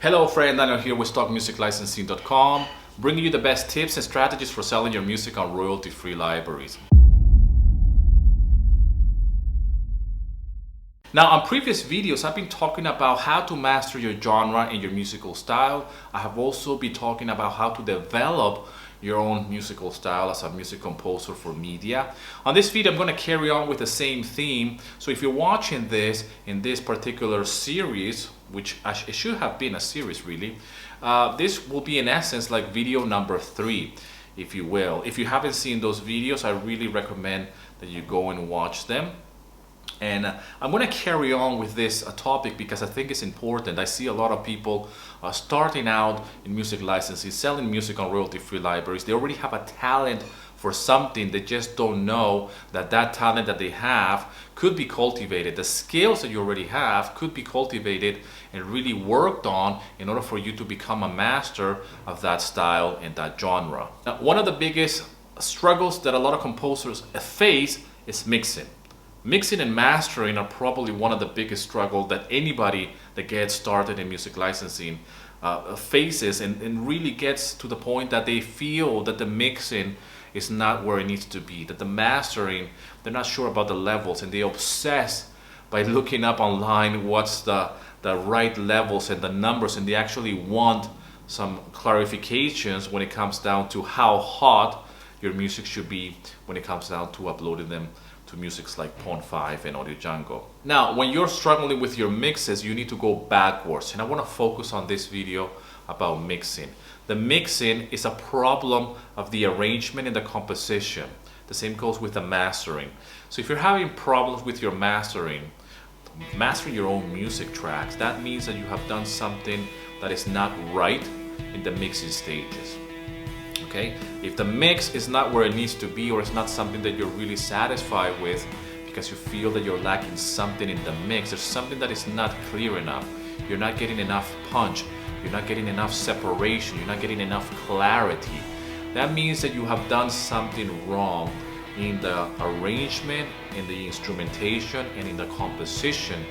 Hello friend, Daniel here with StockMusicLicensing.com, bringing you the best tips and strategies for selling your music on royalty-free libraries. Now, on previous videos, I've been talking about how to master your genre and your musical style. I have also been talking about how to develop your own musical style as a music composer for media. On this video, I'm going to carry on with the same theme. So if you're watching this in this particular series, which it should have been a series really, this will be in essence like video number 3, if you will. If you haven't seen those videos, I really recommend that you go and watch them. And I'm going to carry on with this topic because I think it's important. I see a lot of people starting out in music licensing, selling music on royalty-free libraries. They already have a talent for something. They just don't know that that talent that they have could be cultivated. The skills that you already have could be cultivated and really worked on in order for you to become a master of that style and that genre. Now, one of the biggest struggles that a lot of composers face is mixing. Mixing and mastering are probably one of the biggest struggles that anybody that gets started in music licensing faces and really gets to the point that they feel that the mixing is not where it needs to be, that the mastering, they're not sure about the levels, and they obsess by looking up online what's the right levels and the numbers, and they actually want some clarifications when it comes down to how hot your music should be when it comes down to uploading them to musics like Pond5 and Audio Django. Now, when you're struggling with your mixes, you need to go backwards, and I want to focus on this video about mixing. The mixing is a problem of the arrangement and the composition. The same goes with the mastering. So if you're having problems with your mastering your own music tracks, that means that you have done something that is not right in the mixing stages. Okay? If the mix is not where it needs to be, or it's not something that you're really satisfied with because you feel that you're lacking something in the mix, there's something that is not clear enough, you're not getting enough punch, you're not getting enough separation, you're not getting enough clarity, that means that you have done something wrong in the arrangement, in the instrumentation, and in the composition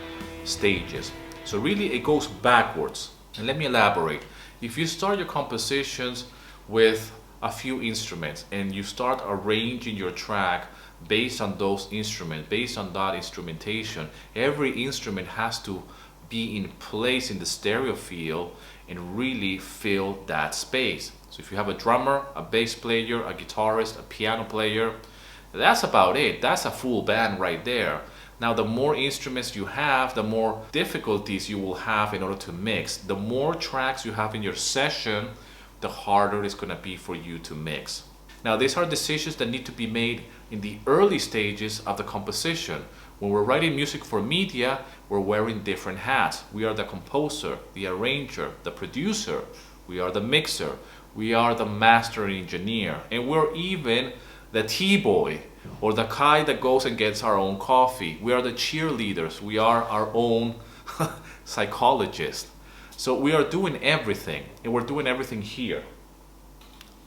stages. So really it goes backwards. And let me elaborate. If you start your compositions with a few instruments and you start arranging your track based on those instruments, based on that instrumentation, every instrument has to be in place in the stereo field and really fill that space. So if you have a drummer, a bass player, a guitarist, a piano player, that's about it. That's a full band right there. Now, the more instruments you have, the more difficulties you will have in order to mix. The more tracks you have in your session, the harder it's going to be for you to mix. Now, these are decisions that need to be made in the early stages of the composition. When we're writing music for media, we're wearing different hats. We are the composer, the arranger, the producer, we are the mixer, we are the mastering engineer, and we're even the T-boy, or the guy that goes and gets our own coffee. We are the cheerleaders, we are our own psychologist. So we are doing everything, and we're doing everything here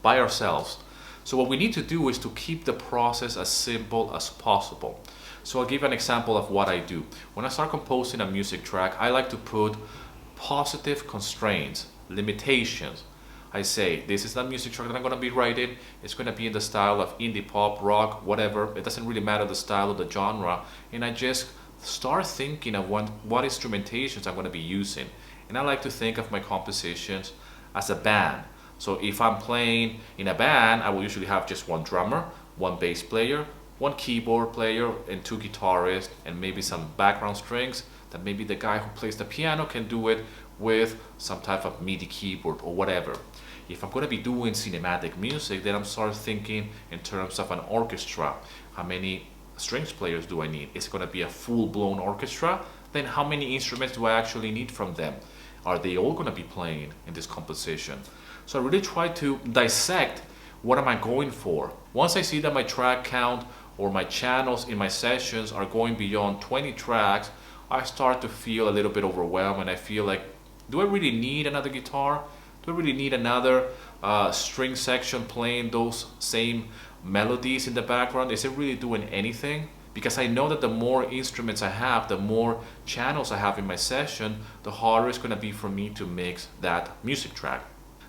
by ourselves. So what we need to do is to keep the process as simple as possible. So I'll give an example of what I do. When I start composing a music track, I like to put positive constraints, limitations. I say, this is the music track that I'm going to be writing. It's going to be in the style of indie pop, rock, whatever. It doesn't really matter the style or the genre. And I just start thinking of what instrumentations I'm going to be using. And I like to think of my compositions as a band. So if I'm playing in a band, I will usually have just one drummer, one bass player, one keyboard player, and 2 guitarists, and maybe some background strings. That maybe the guy who plays the piano can do it with some type of MIDI keyboard or whatever. If I'm going to be doing cinematic music, then I'm start thinking in terms of an orchestra. How many strings players do I need? Is it going to be a full-blown orchestra? Then how many instruments do I actually need from them? Are they all going to be playing in this composition? So I really try to dissect what am I going for. Once I see that my track count or my channels in my sessions are going beyond 20 tracks, I start to feel a little bit overwhelmed, and I feel like, do I really need another guitar? Do I really need another string section playing those same melodies in the background? Is it really doing anything? because I know that the more instruments I have, the more channels I have in my session, the harder it's going to be for me to mix that music track.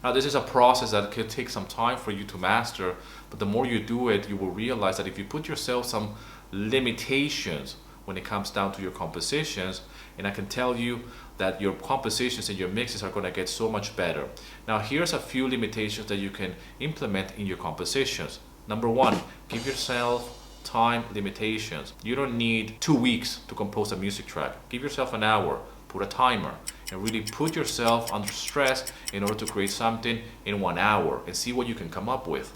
Now, this is a process that could take some time for you to master, but the more you do it, you will realize that if you put yourself some limitations when it comes down to your compositions, and I can tell you that your compositions and your mixes are going to get so much better. Now, here's a few limitations that you can implement in your compositions. Number one, give yourself time limitations. You don't need 2 weeks to compose a music track. Give yourself an hour, put a timer, and really put yourself under stress in order to create something in 1 hour and see what you can come up with.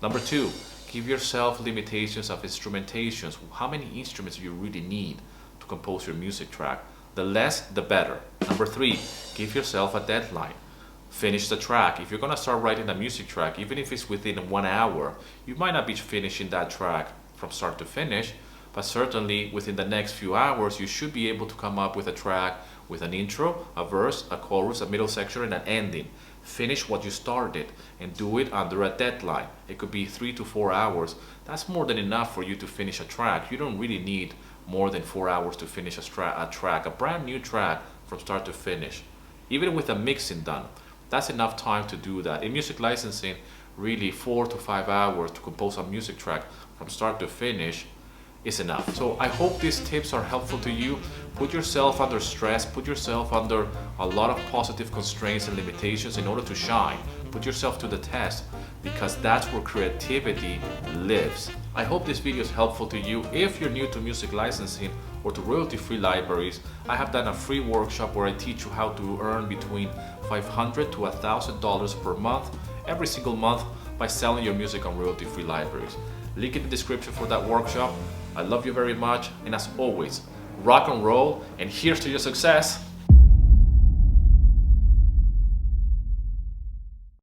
Number two, give yourself limitations of instrumentations. How many instruments do you really need to compose your music track? The less, the better. Number three, give yourself a deadline. Finish the track. If you're gonna start writing a music track, even if it's within 1 hour, you might not be finishing that track from start to finish, but certainly within the next few hours, you should be able to come up with a track with an intro, a verse, a chorus, a middle section, and an ending. Finish what you started and do it under a deadline. It could be 3 to 4 hours. That's more than enough for you to finish a track. You don't really need more than 4 hours to finish a track, a brand new track from start to finish. Even with the mixing done, that's enough time to do that. In music licensing, really 4 to 5 hours to compose a music track from start to finish is enough. So I hope these tips are helpful to you. Put yourself under stress, put yourself under a lot of positive constraints and limitations in order to shine. Put yourself to the test, because that's where creativity lives. I hope this video is helpful to you. If you're new to music licensing or to royalty-free libraries, I have done a free workshop where I teach you how to earn between $500 to $1,000 per month, every single month, by selling your music on royalty-free libraries. Link in the description for that workshop. I love you very much, and as always, rock and roll, and here's to your success.